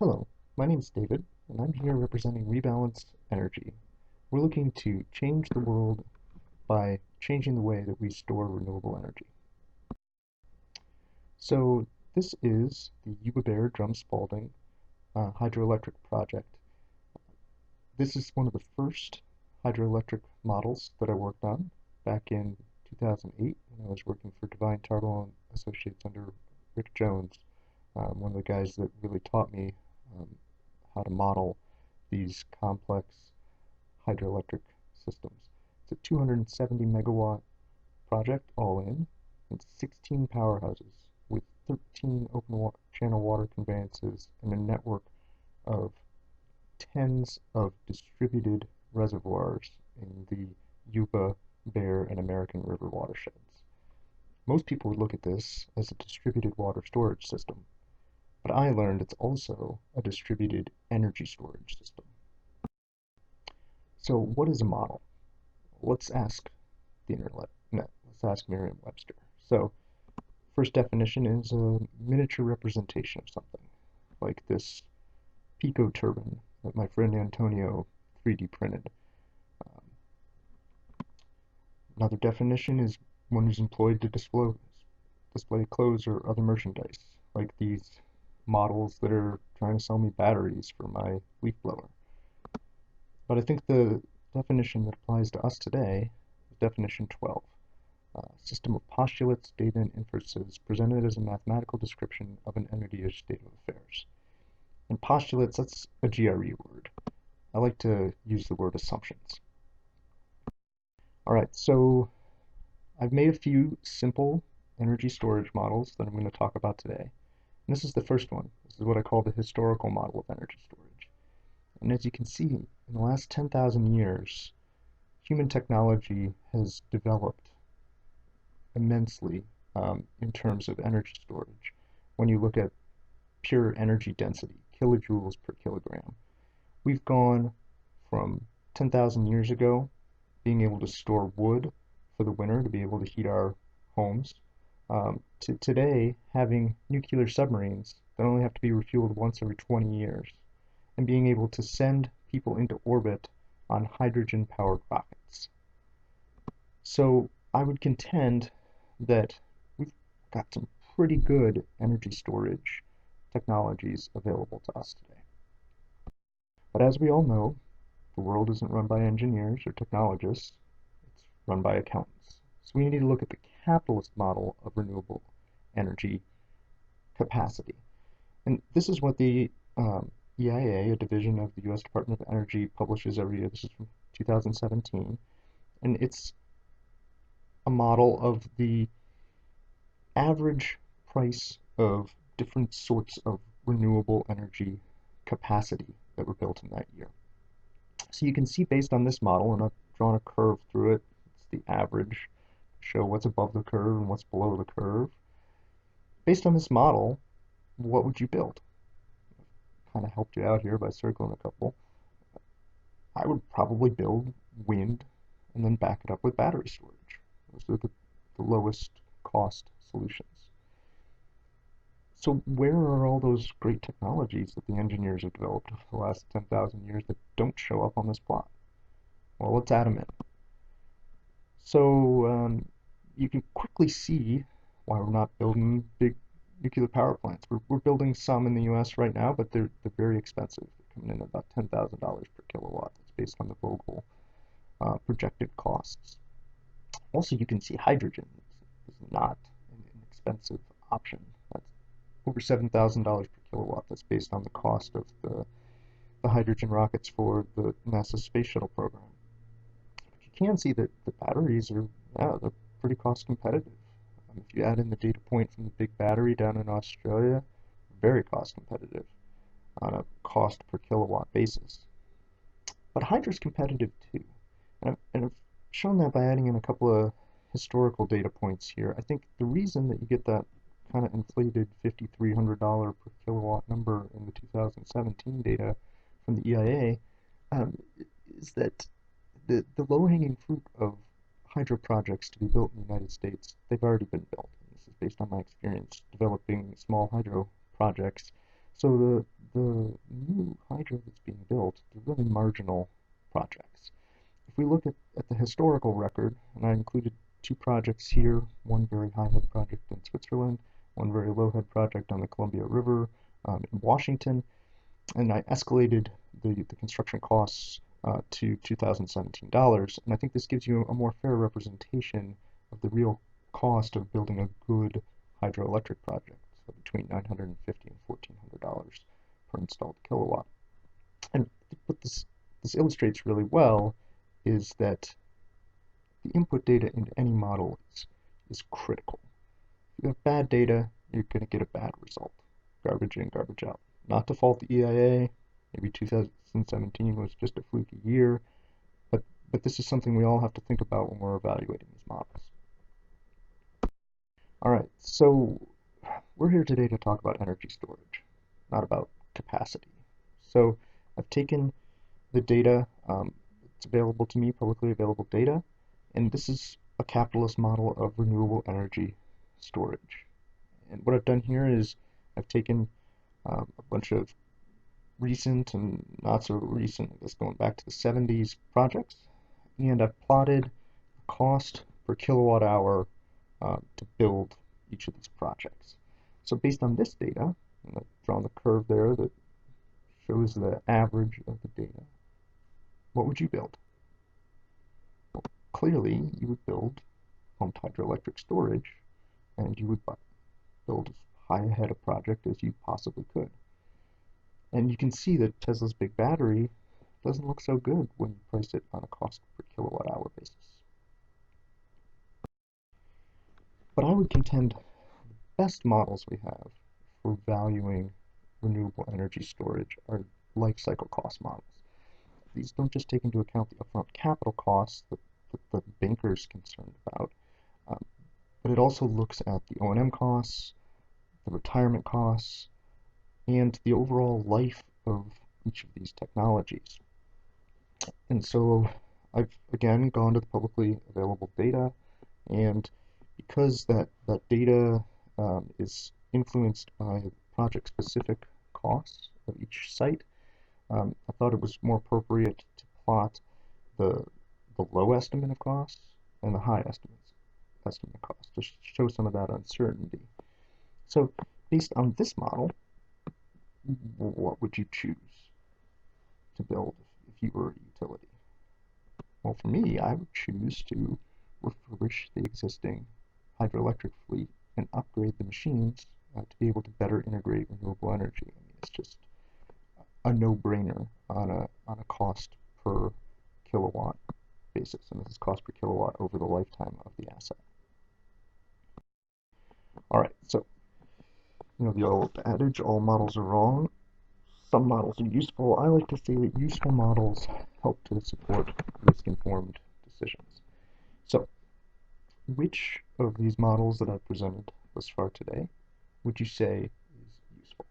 Hello, my name is David, and I'm here representing Rebalance Energy. We're looking to change the world by changing the way that we store renewable energy. So this is the Yuba Bear Drum Spalding hydroelectric project. This is one of the first hydroelectric models that I worked on back in 2008 when I was working for Divine Tarbell and Associates under Rick Jones, one of the guys that really taught me um, how to model these complex hydroelectric systems. It's a 270 megawatt project all in, and 16 powerhouses with 13 channel water conveyances and a network of tens of distributed reservoirs in the Yuba, Bear, and American River watersheds. Most people would look at this as a distributed water storage system, but I learned it's also a distributed energy storage system. So what is a model? Let's ask the internet. Let's ask Merriam-Webster. So first definition is a miniature representation of something, like this pico turbine that my friend Antonio 3D printed. Um, Another definition is one who's employed to display clothes or other merchandise, like these models that are trying to sell me batteries for my leaf blower. But I think the definition that applies to us today is definition 12. System of postulates, data, and inferences presented as a mathematical description of an entity or state of affairs. And postulates, that's a GRE word. I like to use the word assumptions. All right, so I've made a few simple energy storage models that I'm going to talk about today. And this is the first one. This is what I call the historical model of energy storage. And as you can see, in the last 10,000 years, human technology has developed immensely in terms of energy storage. When you look at pure energy density, kilojoules per kilogram, we've gone from 10,000 years ago being able to store wood for the winter to be able to heat our homes, to today having nuclear submarines that only have to be refueled once every 20 years, and being able to send people into orbit on hydrogen-powered rockets. So I would contend that we've got some pretty good energy storage technologies available to us today. But as we all know, the world isn't run by engineers or technologists, it's run by accountants. So we need to look at the capitalist model of renewable energy capacity. And this is what the EIA, a division of the U.S. Department of Energy, publishes every year. This is from 2017. And it's a model of the average price of different sorts of renewable energy capacity that were built in that year. So you can see based on this model, and I've drawn a curve through it, it's the average, show what's above the curve and what's below the curve. Based on this model, what would you build? Kind of helped you out here by circling a couple. I would probably build wind and then back it up with battery storage. Those are the lowest cost solutions. So where are all those great technologies that the engineers have developed over the last 10,000 years that don't show up on this plot? Well, let's add them in. So you can quickly see why we're not building big nuclear power plants. We're building some in the US right now, but they're very expensive. They're coming in at about $10,000 per kilowatt. That's based on the Vogel projected costs. Also, you can see hydrogen is not an inexpensive option. That's over $7,000 per kilowatt. That's based on the cost of the hydrogen rockets for the NASA Space Shuttle program. But you can see that the batteries are, yeah, they're pretty cost competitive. If you add in the data point from the big battery down in Australia, very cost competitive on a cost per kilowatt basis. But Hydra's competitive too. And I've shown that by adding in a couple of historical data points here. I think the reason that you get that kind of inflated $5,300 per kilowatt number in the 2017 data from the EIA is that the low-hanging fruit of hydro projects to be built in the United States, they've already been built. This is based on my experience developing small hydro projects. So the new hydro that's being built, they're really marginal projects. If we look at the historical record, and I included two projects here, one very high head project in Switzerland, one very low head project on the Columbia River in Washington, and I escalated the construction costs to $2017. And I think this gives you a more fair representation of the real cost of building a good hydroelectric project, so between $950 and $1,400 per installed kilowatt. And what this illustrates really well is that the input data into any model is critical. If you have bad data, you're going to get a bad result. Garbage in, garbage out. Not to fault the EIA, maybe 2017 was just a fluky year, but this is something we all have to think about when we're evaluating these models. All right, so we're here today to talk about energy storage, not about capacity. So I've taken the data, it's available to me, publicly available data, and this is a capitalist model of renewable energy storage. And what I've done here is I've taken a bunch of recent and not so recent, I guess going back to the 70s projects, and I've plotted the cost per kilowatt hour to build each of these projects. So based on this data, and I've drawn the curve there that shows the average of the data, what would you build? Well, clearly you would build pumped hydroelectric storage, and you would build as high ahead a project as you possibly could. And you can see that Tesla's big battery doesn't look so good when you price it on a cost per kilowatt hour basis. But I would contend the best models we have for valuing renewable energy storage are life cycle cost models. These don't just take into account the upfront capital costs that the banker's concerned about, but it also looks at the O&M costs, the retirement costs, and the overall life of each of these technologies. And so I've again gone to the publicly available data, and because that data is influenced by project-specific costs of each site, I thought it was more appropriate to plot the low estimate of costs and the high estimate of costs to show some of that uncertainty. So based on this model, what would you choose to build if you were a utility? Well, for me, I would choose to refurbish the existing hydroelectric fleet and upgrade the machines to be able to better integrate renewable energy. I mean, it's just a no-brainer on a cost per kilowatt basis, and this is cost per kilowatt over the lifetime of the asset. All right, so the old adage, all models are wrong. Some models are useful. I like to say that useful models help to support risk-informed decisions. So, which of these models that I've presented thus far today would you say is useful?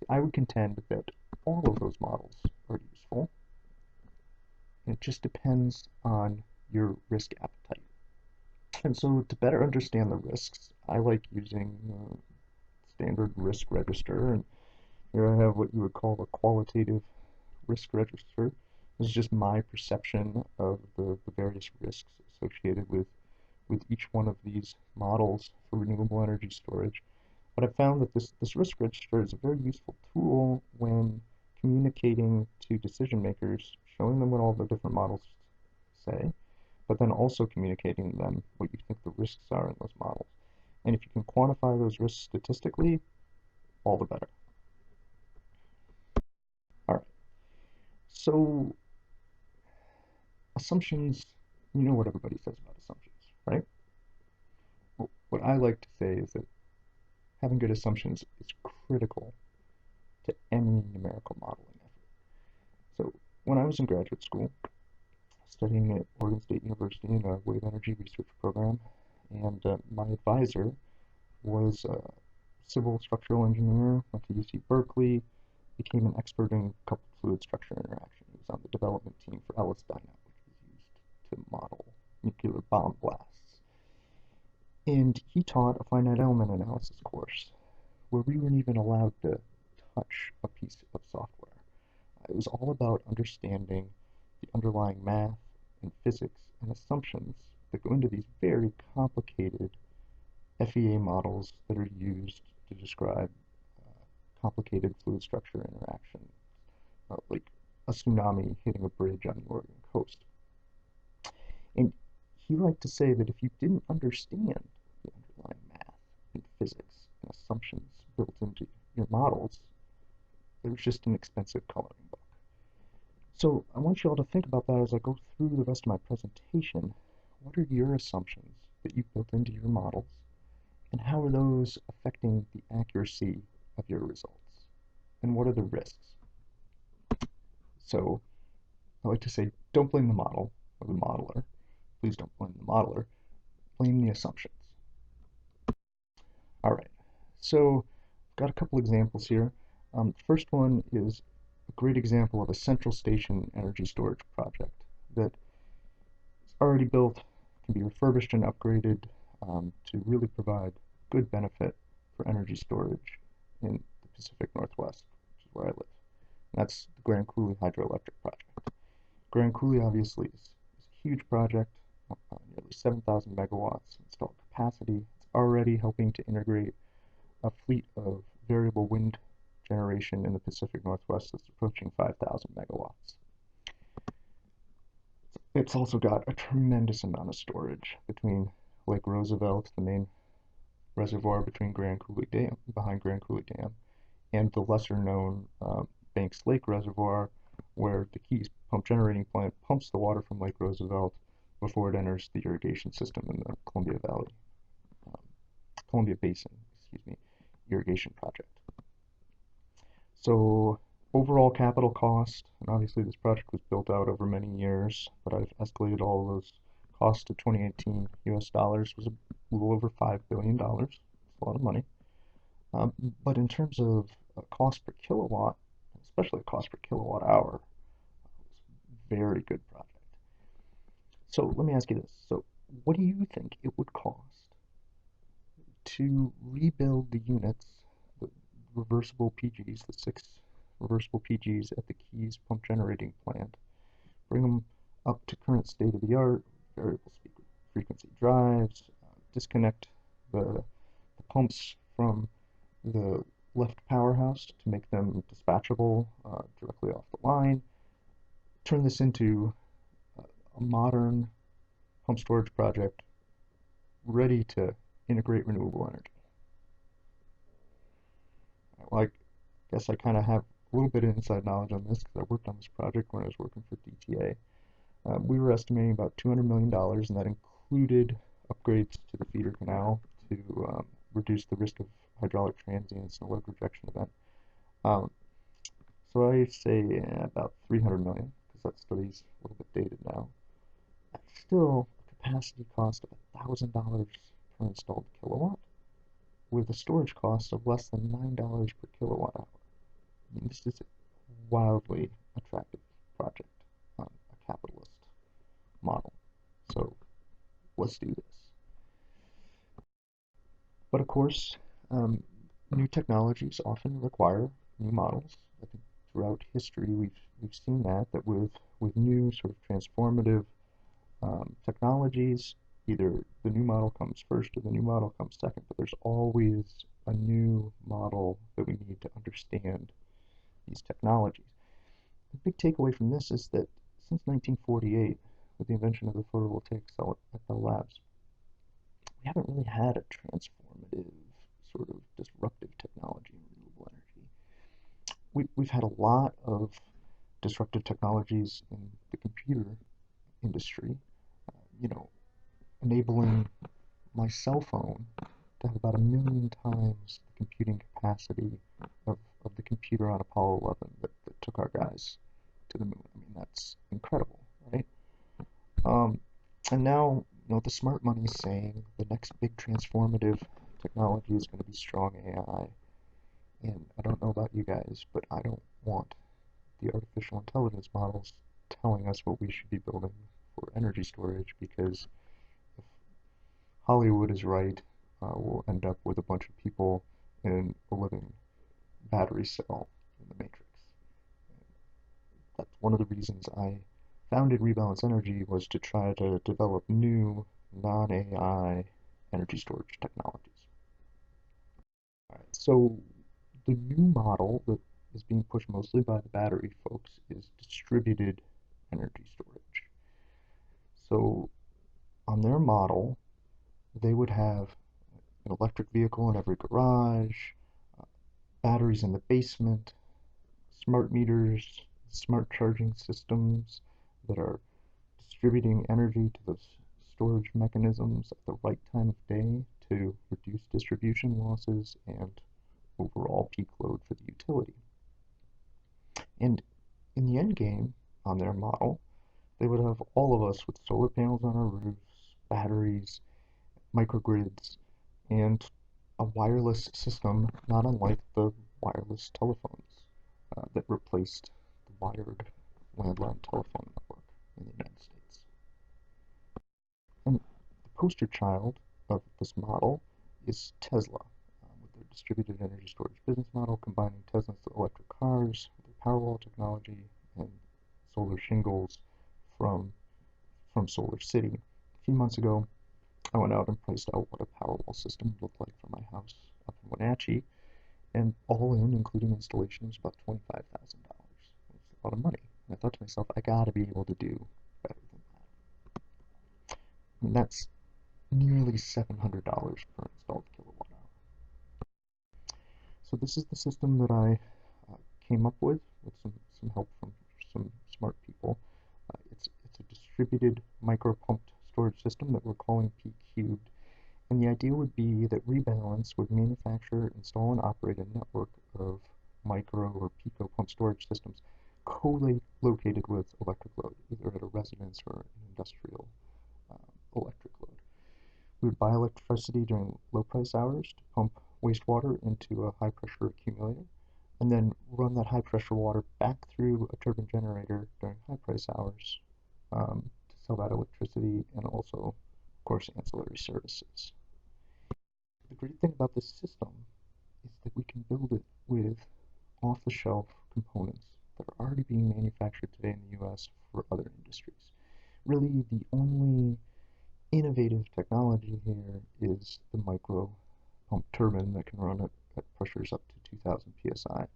See, I would contend that all of those models are useful. It just depends on your risk appetite. And so to better understand the risks, I like using standard risk register. And here I have what you would call a qualitative risk register. This is just my perception of the various risks associated with each one of these models for renewable energy storage. But I found that this risk register is a very useful tool when communicating to decision makers, showing them what all the different models say, but then also communicating to them what you think the risks are in those models. And if you can quantify those risks statistically, all the better. All right. So assumptions, you know what everybody says about assumptions, right? Well, what I like to say is that having good assumptions is critical to any numerical modeling effort. So when I was in graduate school, studying at Oregon State University in a wave energy research program, and my advisor was a civil structural engineer, went to UC Berkeley, became an expert in coupled fluid structure interaction. He was on the development team for Ellis Dynamo, which was used to model nuclear bomb blasts. And he taught a finite element analysis course, where we weren't even allowed to touch a piece of software. It was all about understanding the underlying math and physics and assumptions that go into these very complicated FEA models that are used to describe complicated fluid structure interaction, like a tsunami hitting a bridge on the Oregon coast. And he liked to say that if you didn't understand the underlying math and physics and assumptions built into your models, it was just an expensive coloring book. So I want you all to think about that as I go through the rest of my presentation. What are your assumptions that you've built into your models, and how are those affecting the accuracy of your results? And what are the risks? So I like to say, don't blame the model or the modeler. Please don't blame the modeler. Blame the assumptions. All right, so I've got a couple examples here. The first one is a great example of a central station energy storage project that is already built, can be refurbished and upgraded to really provide good benefit for energy storage in the Pacific Northwest, which is where I live. And that's the Grand Coulee hydroelectric project. Grand Coulee obviously is a huge project, nearly 7,000 megawatts installed capacity. It's already helping to integrate a fleet of variable wind generation in the Pacific Northwest that's approaching 5,000 megawatts. It's also got a tremendous amount of storage between Lake Roosevelt, the main reservoir between Grand Coulee Dam, behind Grand Coulee Dam, and the lesser known Banks Lake Reservoir, where the Keys pump generating plant pumps the water from Lake Roosevelt before it enters the irrigation system in the Columbia Valley, Columbia Basin, irrigation project. So overall capital cost, and obviously this project was built out over many years, but I've escalated all of those costs to 2018 US dollars, was a little over $5 billion. It's a lot of money. But in terms of cost per kilowatt, especially cost per kilowatt hour, it's a very good project. So let me ask you this. So what do you think it would cost to rebuild the units, the reversible PGs, the 6 reversible PGs at the Keys pump generating plant, bring them up to current state of the art, variable speed frequency drives, disconnect the pumps from the left powerhouse to make them dispatchable directly off the line, turn this into a modern pump storage project ready to integrate renewable energy. Well, I guess I kind of have a little bit of inside knowledge on this because I worked on this project when I was working for DTA. We were estimating about $200 million, and that included upgrades to the feeder canal to reduce the risk of hydraulic transients and a load rejection event. So I say about 300 million, because that study's a little bit dated now. That's still a capacity cost of $1,000 per installed kilowatt, with a storage cost of less than $9 per kilowatt hour. I mean, this is a wildly attractive project on a capitalist model. So let's do this. But of course, new technologies often require new models. I think throughout history we've seen that with new sort of transformative technologies, either the new model comes first or the new model comes second, but there's always a new model that we need to understand these technologies. The big takeaway from this is that since 1948, with the invention of the photovoltaic cell at Bell Labs, we haven't really had a transformative, sort of disruptive technology in renewable energy. We've had a lot of disruptive technologies in the computer industry, enabling my cell phone to have about 1,000,000 times the computing capacity of the computer on Apollo 11 that took our guys to the moon. I mean, that's incredible, right? And now, the smart money is saying the next big transformative technology is going to be strong AI. And I don't know about you guys, but I don't want the artificial intelligence models telling us what we should be building for energy storage, because if Hollywood is right, we'll end up with a bunch of people in a living battery cell in the matrix. That's one of the reasons I founded Rebalance Energy, was to try to develop new non-AI energy storage technologies. All right, so the new model that is being pushed mostly by the battery folks is distributed energy storage. So on their model, they would have an electric vehicle in every garage, batteries in the basement, smart meters, smart charging systems that are distributing energy to those storage mechanisms at the right time of day to reduce distribution losses and overall peak load for the utility. And in the end game, on their model, they would have all of us with solar panels on our roofs, batteries, microgrids, and a wireless system not unlike the wireless telephones that replaced the wired landline telephone network in the United States. And the poster child of this model is Tesla, with their distributed energy storage business model, combining Tesla's electric cars with their Powerwall technology and solar shingles from Solar City. A few months ago, I went out and priced out what a Powerwall system would look like for my house up in Wenatchee, and all in, including installation, was about $25,000. It's a lot of money. And I thought to myself, I gotta be able to do better than that. I mean, that's nearly $700 per installed kilowatt hour. So this is the system that I came up with some help from some smart people. It's a distributed micro-pumped storage system that we're calling P cubed. And the idea would be that Rebalance would manufacture, install, and operate a network of micro or pico pump storage systems co-located with electric load, either at a residence or an industrial electric load. We would buy electricity during low price hours to pump wastewater into a high pressure accumulator, and then run that high pressure water back through a turbine generator during high price hours to sell that electricity, and also, of course, ancillary services. The great thing about this system is that we can build it with off-the-shelf components that are already being manufactured today in the US for other industries. Really, the only innovative technology here is the micro pump turbine that can run at pressures up to 2000 psi.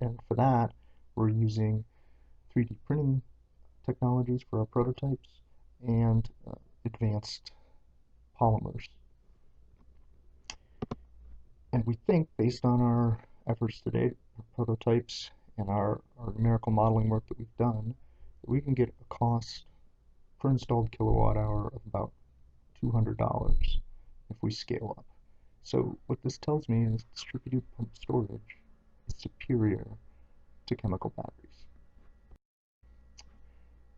And for that, we're using 3D printing technologies for our prototypes and advanced polymers. And we think, based on our efforts to date, our prototypes, and our numerical modeling work that we've done, that we can get a cost per installed kilowatt hour of about $200 if we scale up. So what this tells me is distributed pump storage is superior to chemical batteries.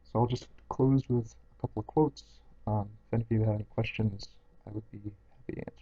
So I'll just close with a couple of quotes. If any of you have any questions, I would be happy to answer.